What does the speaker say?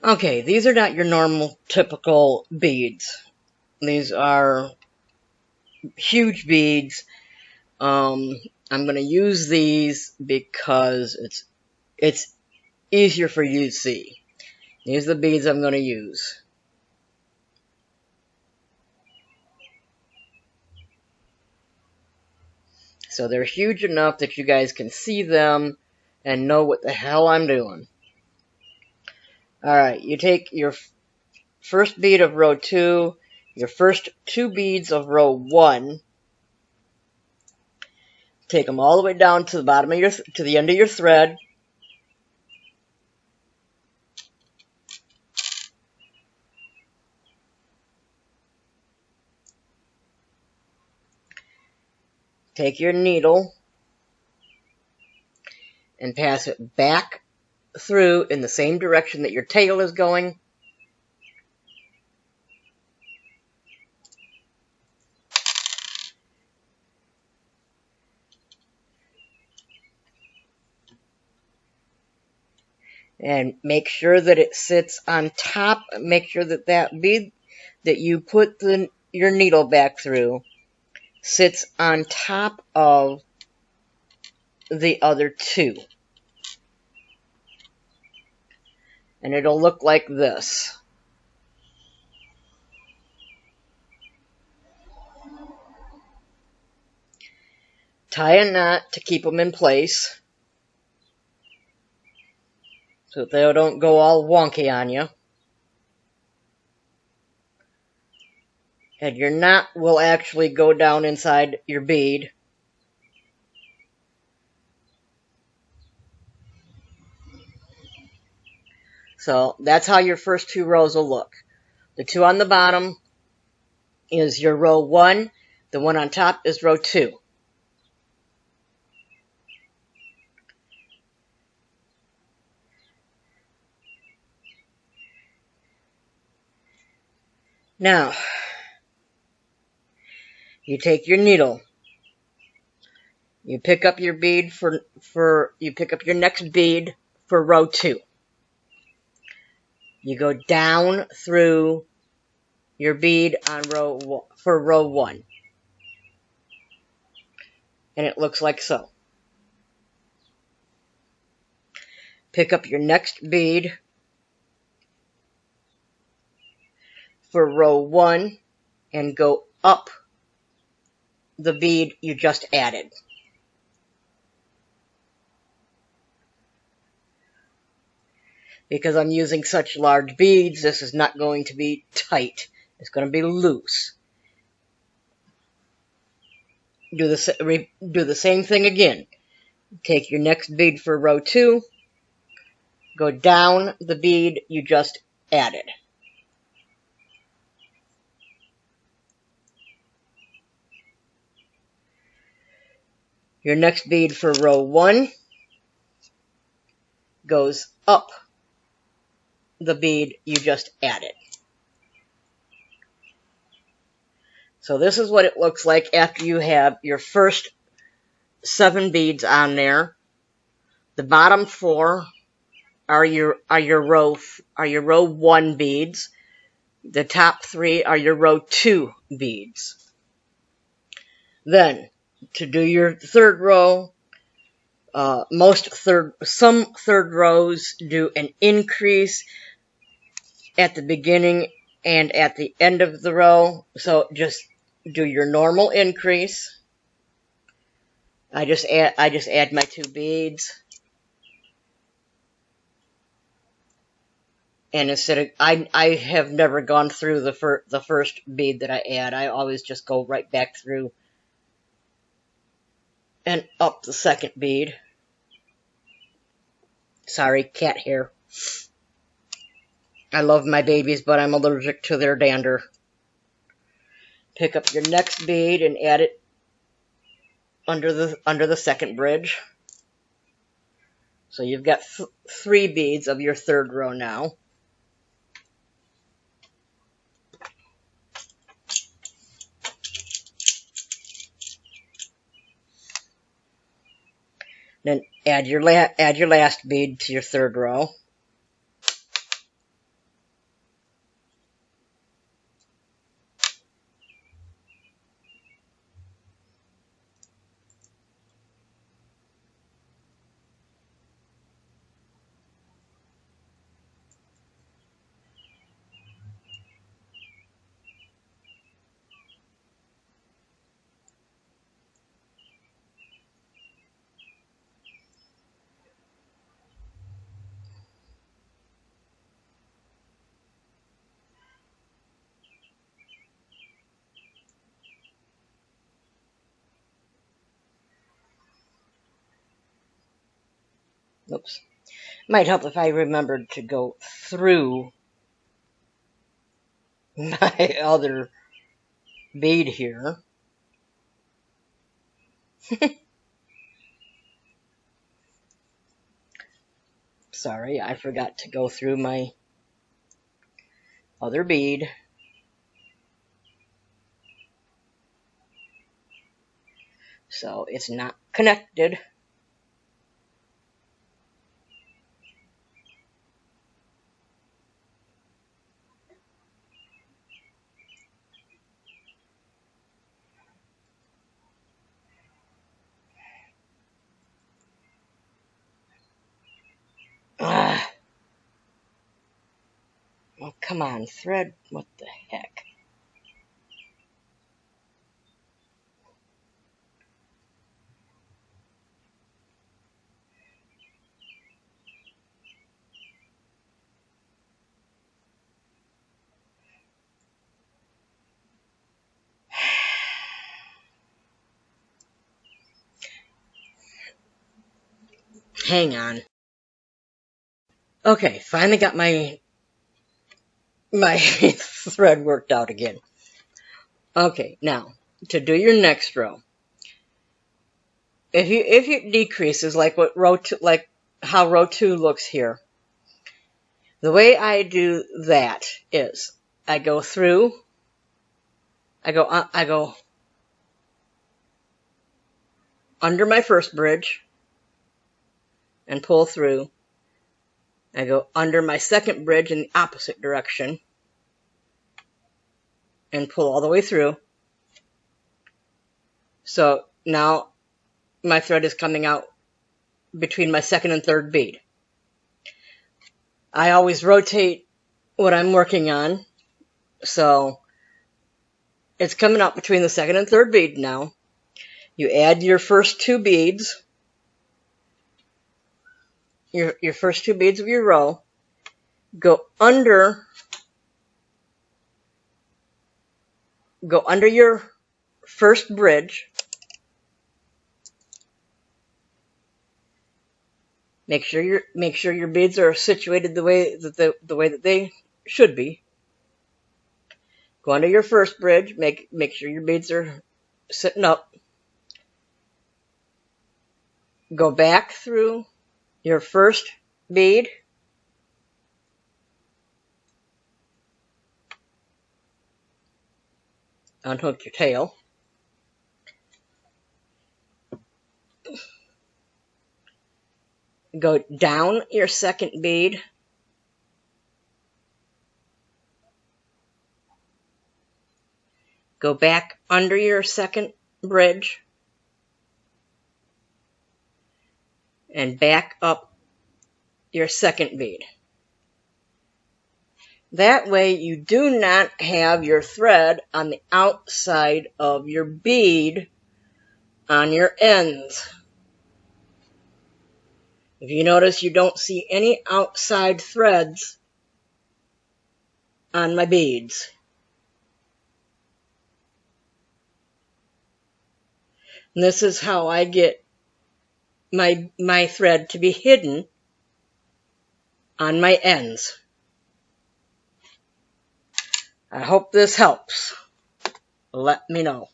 Okay, these are not your normal, typical beads. These are huge beads. I'm going to use these because it's easier for you to see. These are the beads I'm going to use. So they're huge enough that you guys can see them and know what the hell I'm doing. Alright, you take your first bead of row 2, your first 2 beads of row 1, take them all the way down to the bottom of your, to the end of your thread. Take your needle and pass it back through in the same direction that your tail is going. And make sure that it sits on top. Make sure that that bead that you put your needle back through sits on top of the other 2. And it'll look like this. Tie a knot to keep them in place so that they don't go all wonky on you. And your knot will actually go down inside your bead. So that's how your first 2 rows will look. The 2 on the bottom is your row 1. The one on top is row 2. Now, you take your needle. You pick up your bead you pick up your next bead for row 2. You go down through your bead on for row 1. And it looks like so. Pick up your next bead for row 1 and go up the bead you just added. Because I'm using such large beads, this is not going to be tight. It's going to be loose. Do the same thing again. Take your next bead for row 2. Go down the bead you just added. Your next bead for row 1 goes up the bead you just added. So this is what it looks like after you have your first 7 beads on there. The bottom 4 are your row 1 beads. The top 3 are your row 2 beads. Then to do your third row, some third rows do an increase at the beginning and at the end of the row. So just do your normal increase. I just add my 2 beads. And instead of, I have never gone through the first bead that I add. I always just go right back through and up the second bead. Sorry, cat hair. I love my babies, but I'm allergic to their dander. Pick up your next bead and add it under the second bridge. So you've got 3 beads of your third row now. Then add your last bead to your third row. Oops. Might help if I remembered to go through my other bead here. Sorry, I forgot to go through my other bead. So it's not connected. Ah. Oh, come on, thread. What the heck? Hang on. Okay, finally got my thread worked out again. Okay, now to do your next row, if it decreases like what row two, like how row 2 looks here, the way I do that is I go through, I go under my first bridge and pull through. I go under my second bridge in the opposite direction and pull all the way through. So now my thread is coming out between my second and third bead. I always rotate what I'm working on, so it's coming out between the second and third bead now. You add your first 2 beads, your first 2 beads of your row, go under your first bridge, make sure your beads are situated the way that they should be. Go under your first bridge, make sure your beads are sitting up. Go back through your first bead, unhook your tail, go down your second bead, go back under your second bridge, and back up your second bead. That way you do not have your thread on the outside of your bead on your ends. If you notice, you don't see any outside threads on my beads. And this is how I get my thread to be hidden on my ends. I hope this helps. Let me know.